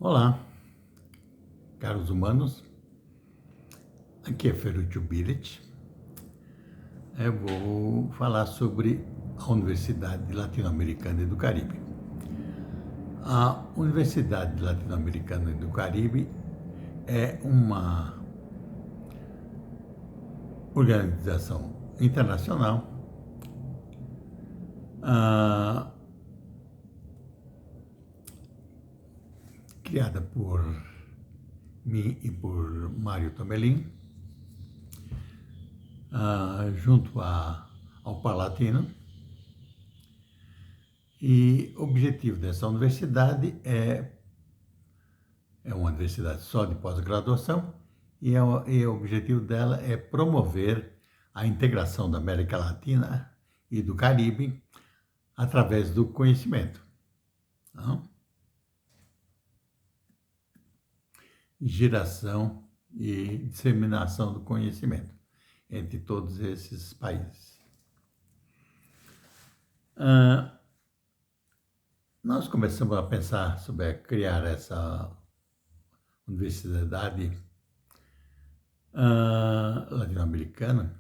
Olá, caros humanos, aqui é Ferruccio Billet. Eu vou falar sobre a Universidade Latino-Americana e do Caribe. A Universidade Latino-Americana e do Caribe é uma organização internacional criada por mim e por Mário Tomelin, junto ao Palatino. E o objetivo dessa universidade é uma universidade só de pós-graduação e o objetivo dela é promover a integração da América Latina e do Caribe através do conhecimento. Não? Geração e disseminação do conhecimento entre todos esses países. Nós começamos a pensar sobre criar essa universidade latino-americana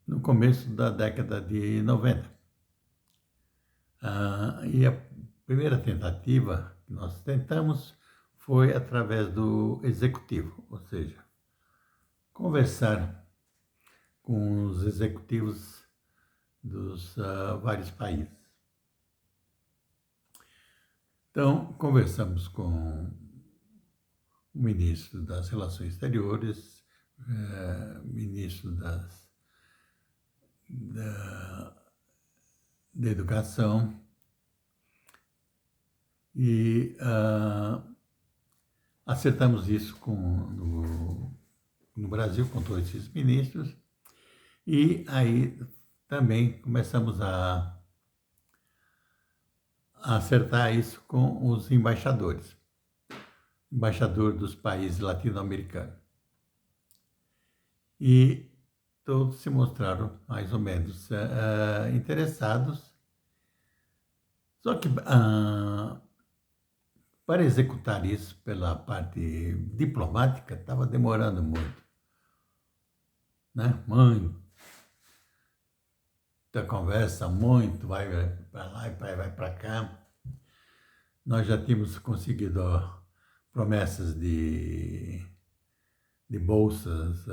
no começo da década de 90. E a primeira tentativa que nós tentamos foi através do executivo, ou seja, conversar com os executivos dos vários países. Então, conversamos com o ministro das Relações Exteriores, ministro da Educação e acertamos isso no Brasil com todos esses ministros e aí também começamos a acertar isso com os embaixador dos países latino-americanos. E todos se mostraram mais ou menos interessados, só que para executar isso pela parte diplomática estava demorando muito, né? Muita conversa, muito, vai para lá e vai para cá. Nós já tínhamos conseguido promessas de bolsas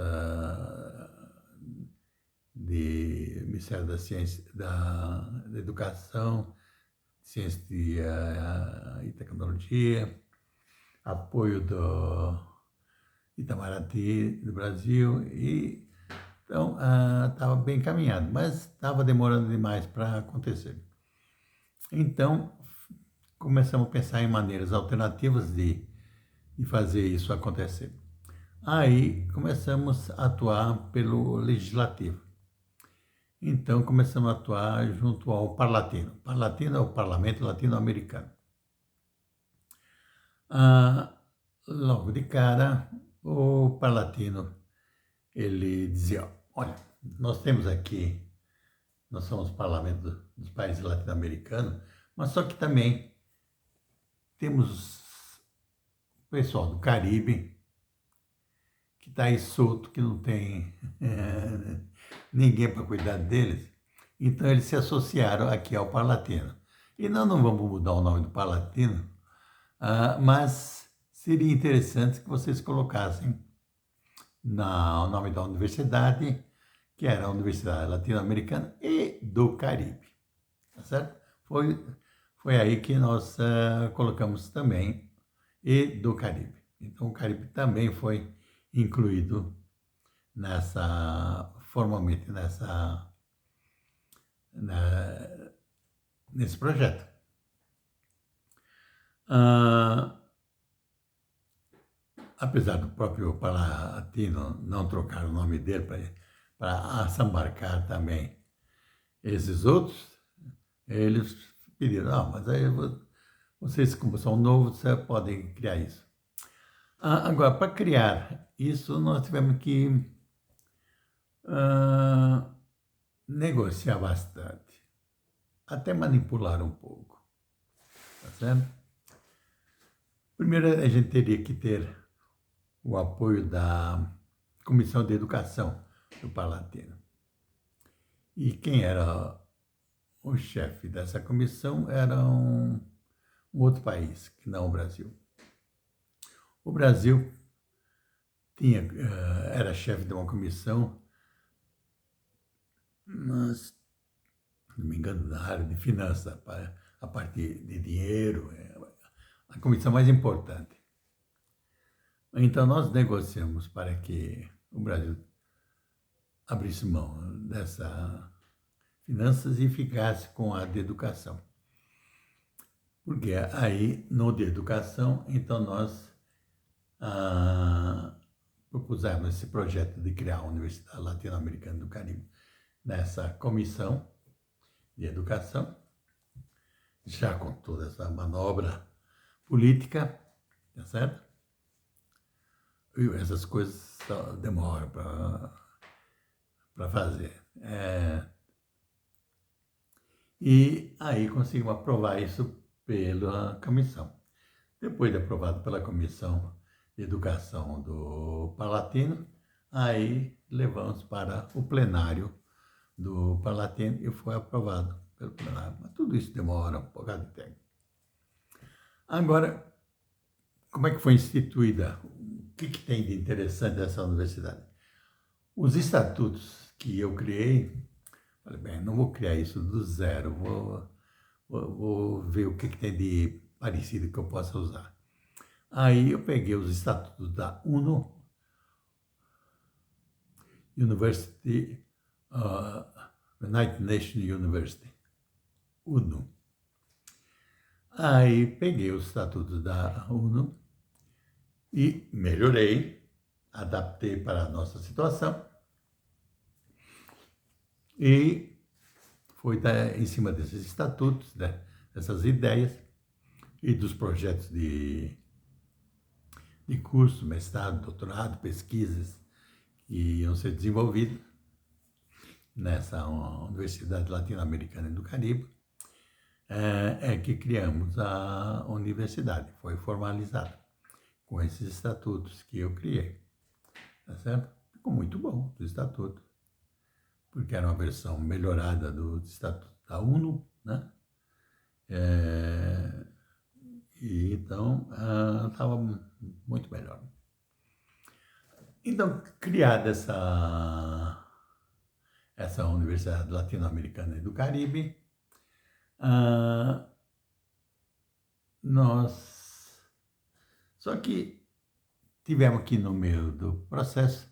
de Ministério da Ciência, da Educação, Ciência e Tecnologia, apoio do Itamaraty do Brasil, e então estava bem encaminhado, mas estava demorando demais para acontecer. Então, começamos a pensar em maneiras alternativas de fazer isso acontecer. Aí começamos a atuar pelo legislativo. Então começamos a atuar junto ao Parlatino. Parlatino é o Parlamento Latino-Americano. Logo de cara, o Parlatino, ele dizia, olha, nós somos o Parlamento dos países latino-americanos, mas só que também temos o pessoal do Caribe, que está aí solto, que não tem ninguém para cuidar deles. Então eles se associaram aqui ao Parlatino. E nós não vamos mudar o nome do Parlatino, mas seria interessante que vocês colocassem o nome da universidade, que era a Universidade Latino-Americana e do Caribe. Tá certo? Foi aí que nós colocamos também e do Caribe. Então o Caribe também foi incluído formalmente nesse projeto. Apesar do próprio Palatino não trocar o nome dele para assambarcar também esses outros, eles pediram, mas aí vocês, como são novos, podem criar isso. Agora, para criar isso, nós tivemos que negociar bastante, até manipular um pouco, tá certo? Primeiro, a gente teria que ter o apoio da Comissão de Educação do Palatino. E quem era o chefe dessa comissão era um outro país, que não o Brasil. O Brasil era chefe de uma comissão, mas, se não me engano, na área de finanças, a parte de dinheiro, a comissão mais importante. Então, nós negociamos para que o Brasil abrisse mão dessa finanças e ficasse com a de educação. Porque aí, no de educação, então nós propusemos esse projeto de criar a Universidade Latino-Americana do Caribe nessa comissão de educação, já com toda essa manobra política, tá certo? E essas coisas só demoram para fazer. E aí conseguimos aprovar isso pela comissão. Depois de aprovado pela Comissão de Educação do Palatino, aí levamos para o plenário do Palatino e foi aprovado pelo plenário. Mas tudo isso demora um bocado de tempo. Agora, como é que foi instituída? O que tem de interessante dessa universidade? Os estatutos que eu criei, falei, bem, não vou criar isso do zero, vou ver o que tem de parecido que eu possa usar. Aí eu peguei os estatutos da UNO, United Nations University, UNO. Aí peguei os estatutos da UNO e melhorei, adaptei para a nossa situação e foi em cima desses estatutos, dessas ideias e dos projetos de curso, mestrado, doutorado, pesquisas que iam ser desenvolvidas nessa Universidade Latino-Americana do Caribe, que criamos a universidade. Foi formalizada com esses estatutos que eu criei, tá certo? Ficou muito bom o estatuto, porque era uma versão melhorada do estatuto da UNO, né? E então estava muito melhor. Então, criada essa Universidade Latino-Americana do Caribe, só que tivemos que, no meio do processo,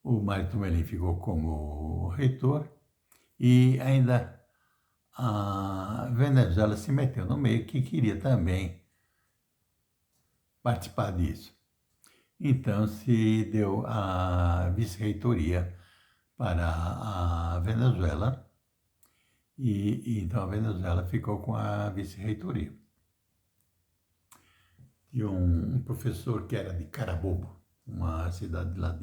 o Mário Tumelin ficou como reitor e ainda a Venezuela se meteu no meio, que queria também participar disso. Então, se deu a vice-reitoria para a Venezuela e então a Venezuela ficou com a vice-reitoria. E um professor que era de Carabobo, uma cidade lá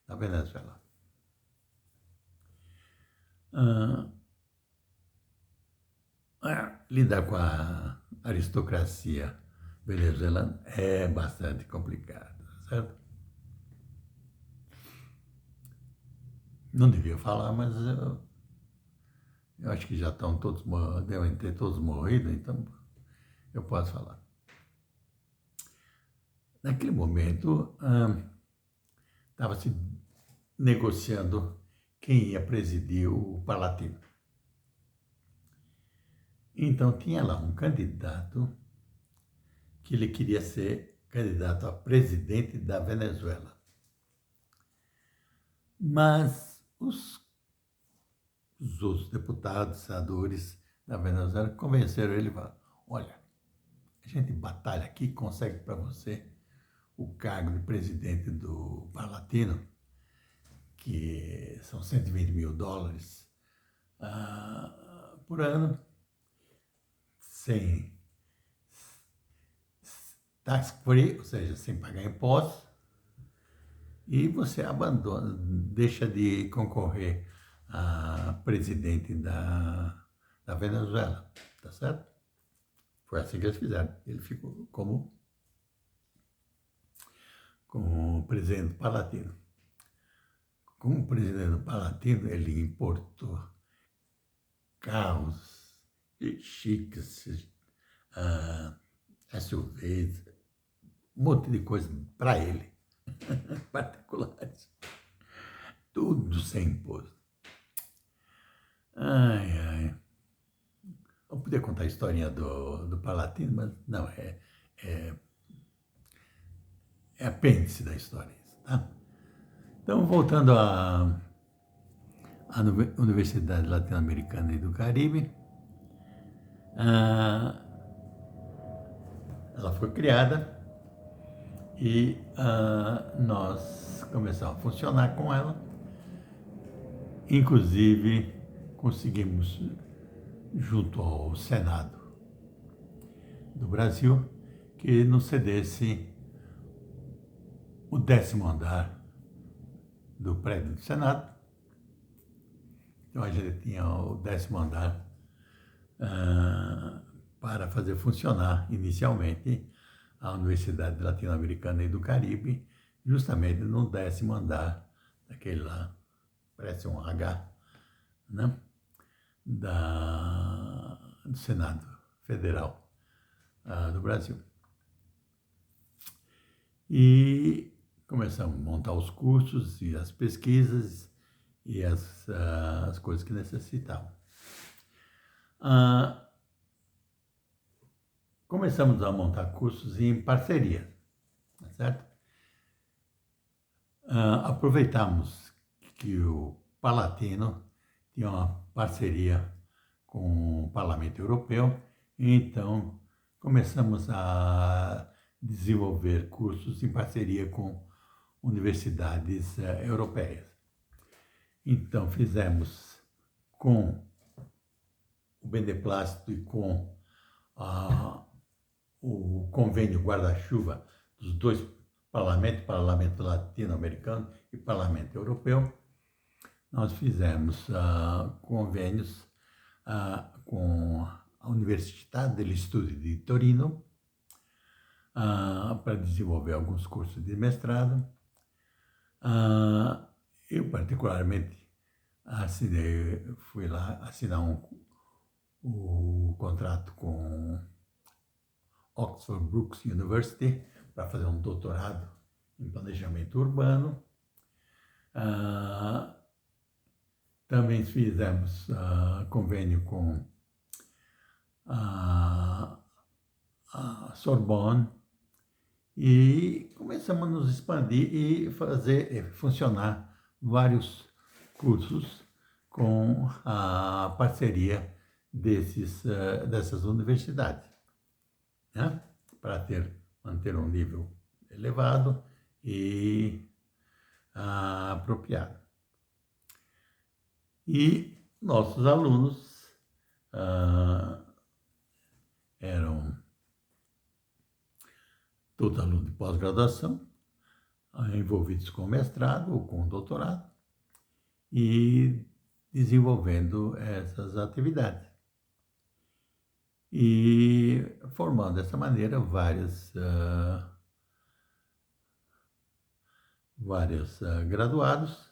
da Venezuela. Lidar com a aristocracia venezuelana é bastante complicado, certo? Não devia falar, mas eu acho que já estão todos, devem ter todos morrido, então eu posso falar. Naquele momento, estava se negociando quem ia presidir o Palatino. Então, tinha lá um candidato que ele queria ser candidato a presidente da Venezuela. Mas os outros deputados, senadores da Venezuela convenceram ele e falaram, olha, a gente batalha aqui, consegue para você o cargo de presidente do Palatino, que são $120 mil por ano, sem tax free, ou seja, sem pagar impostos, e você abandona, deixa de concorrer a presidente da Venezuela, tá certo? Foi assim que eles fizeram. Ele ficou como com o presidente Palatino. Com o presidente Palatino, ele importou carros chiques, SUVs, um monte de coisa para ele, particulares. Tudo sem imposto. Ai, ai. Eu podia contar a historinha do Palatino, mas não, é apêndice da história, tá? Então, voltando à Universidade Latino-Americana e do Caribe, ela foi criada e nós começamos a funcionar com ela. Inclusive, conseguimos, junto ao Senado do Brasil, que nos cedesse o 10º andar do prédio do Senado. Então, a gente tinha o 10º andar para fazer funcionar inicialmente a Universidade Latino-Americana e do Caribe, justamente no 10º andar, daquele lá, parece um H, né? Do Senado Federal do Brasil. E começamos a montar os cursos e as pesquisas e as coisas que necessitavam. Começamos a montar cursos em parceria, tá certo? Aproveitamos que o Palatino tinha uma parceria com o Parlamento Europeu, e então começamos a desenvolver cursos em parceria com universidades europeias. Então, fizemos com o Beneplácito e com o convênio guarda-chuva dos dois parlamentos, Parlamento Latino-Americano e Parlamento Europeu. Nós fizemos convênios com a Universidade degli Studi di Torino para desenvolver alguns cursos de mestrado. Eu, particularmente, fui lá assinar o contrato com Oxford Brookes University para fazer um doutorado em planejamento urbano. Também fizemos convênio com a Sorbonne e começamos a nos expandir e fazer funcionar vários cursos com a parceria dessas universidades, né? Para manter um nível elevado e apropriado. E nossos alunos eram todos alunos de pós-graduação, envolvidos com mestrado ou com doutorado, e desenvolvendo essas atividades. E formando dessa maneira vários graduados,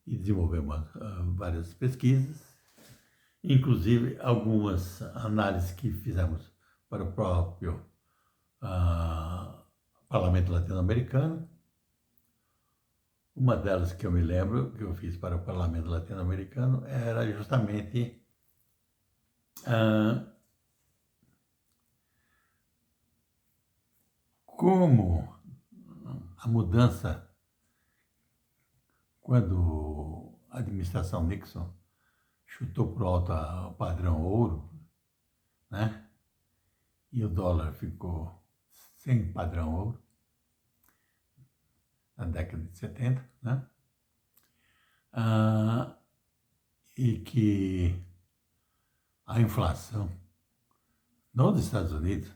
e desenvolvemos várias pesquisas, inclusive algumas análises que fizemos para o próprio Parlamento Latino-Americano. Uma delas que eu me lembro, que eu fiz para o Parlamento Latino-Americano, era justamente como a mudança, quando a administração Nixon chutou para o alto o padrão ouro, né? E o dólar ficou sem padrão ouro, na década de 70, né? E que a inflação nos Estados Unidos,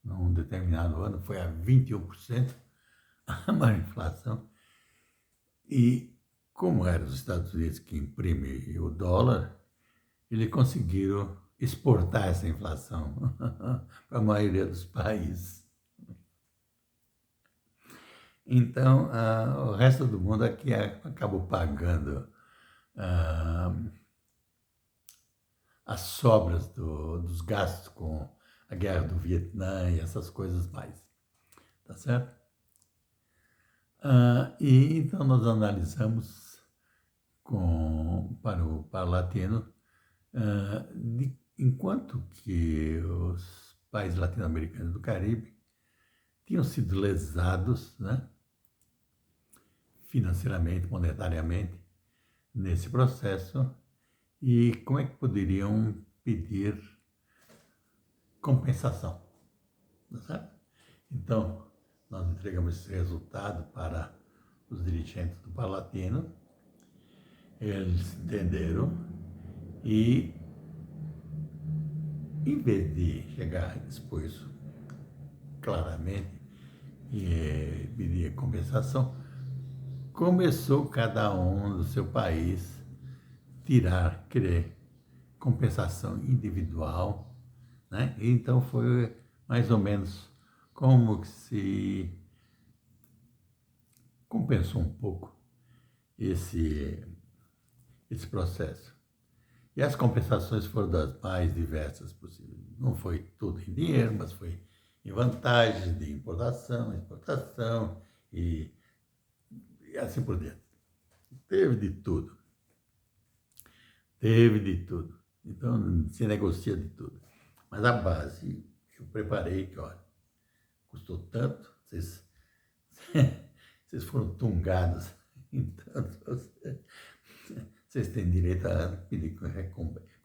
num determinado ano, foi a 21%, a maior inflação. E como eram os Estados Unidos que imprimem o dólar, eles conseguiram exportar essa inflação para a maioria dos países. Então, o resto do mundo aqui acabou pagando ah, as sobras dos gastos com a guerra do Vietnã e essas coisas mais, tá certo? E então nós analisamos para o Parlatino, enquanto que os países latino-americanos do Caribe tinham sido lesados, né, financeiramente, monetariamente, nesse processo, e como é que poderiam pedir compensação, tá certo? Então, nós entregamos esse resultado para os dirigentes do Parlatino, eles entenderam e, em vez de chegar a expor isso claramente e pedir compensação, começou cada um do seu país querer compensação individual, né? Então foi mais ou menos como que se compensou um pouco esse processo. E as compensações foram das mais diversas possíveis. Não foi tudo em dinheiro, mas foi em vantagens de importação, exportação e assim por diante. Teve de tudo. Teve de tudo. Então, se negocia de tudo. Mas a base, eu preparei que, olha, custou tanto, vocês foram tungados, então vocês têm direito a pedir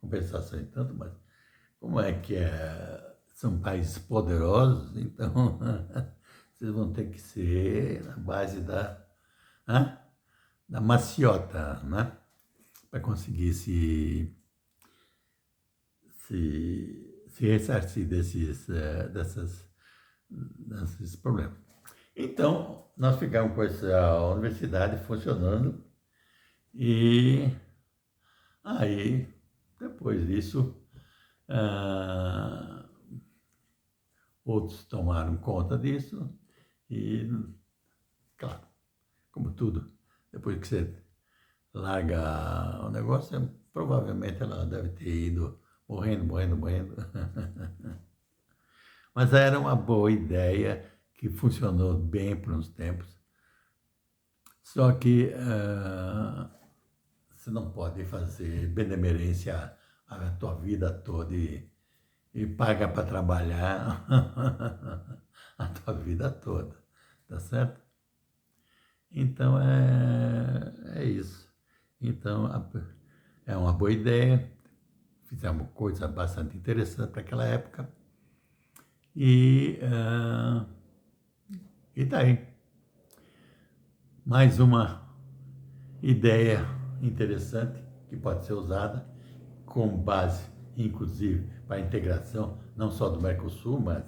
compensação em tanto, mas como é que são países poderosos, então vocês vão ter que ser na base da maciota, né? Para conseguir se ressarcir desses problemas. Então, nós ficamos com essa universidade funcionando e aí, depois disso, outros tomaram conta disso e, claro, como tudo, depois que você larga o negócio, provavelmente ela deve ter ido morrendo. Mas era uma boa ideia que funcionou bem por uns tempos. Só que você não pode fazer benemerência a tua vida toda e paga para trabalhar a tua vida toda, tá certo? Então é isso. Então é uma boa ideia. Fizemos coisa bastante interessante para aquela época. E daí, mais uma ideia interessante que pode ser usada com base, inclusive, para a integração não só do Mercosul, mas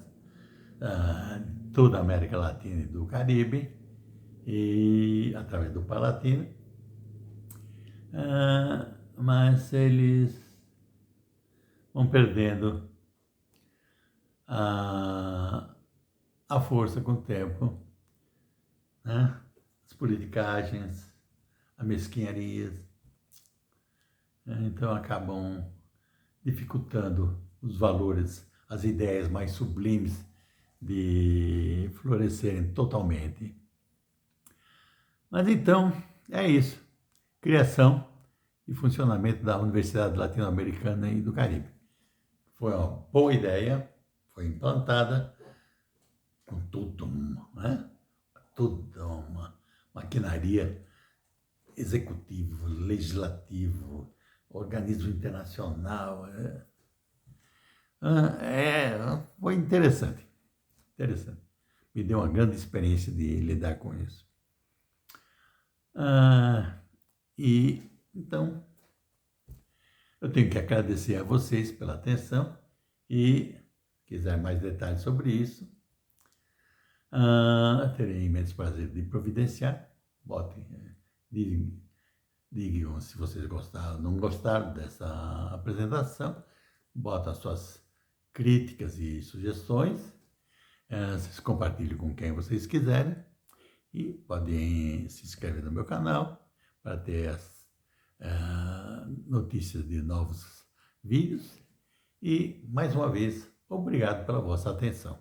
toda a América Latina e do Caribe, e através do Palatino. Mas eles vão perdendo a força com o tempo, né? As politicagens, a mesquinharia, então acabam dificultando os valores, as ideias mais sublimes de florescerem totalmente. Mas então, é isso. Criação e funcionamento da Universidade Latino-Americana e do Caribe. Foi uma boa ideia, foi implantada com tudo, né? Toda uma maquinaria executivo, legislativo, organismo internacional. Foi interessante. Me deu uma grande experiência de lidar com isso. E então, eu tenho que agradecer a vocês pela atenção e, se quiser mais detalhes sobre isso, terei imenso prazer de providenciar. Digam se vocês gostaram ou não gostaram dessa apresentação, botem as suas críticas e sugestões, vocês compartilhem com quem vocês quiserem E podem se inscrever no meu canal para ter as notícias de novos vídeos. E, mais uma vez, obrigado pela vossa atenção.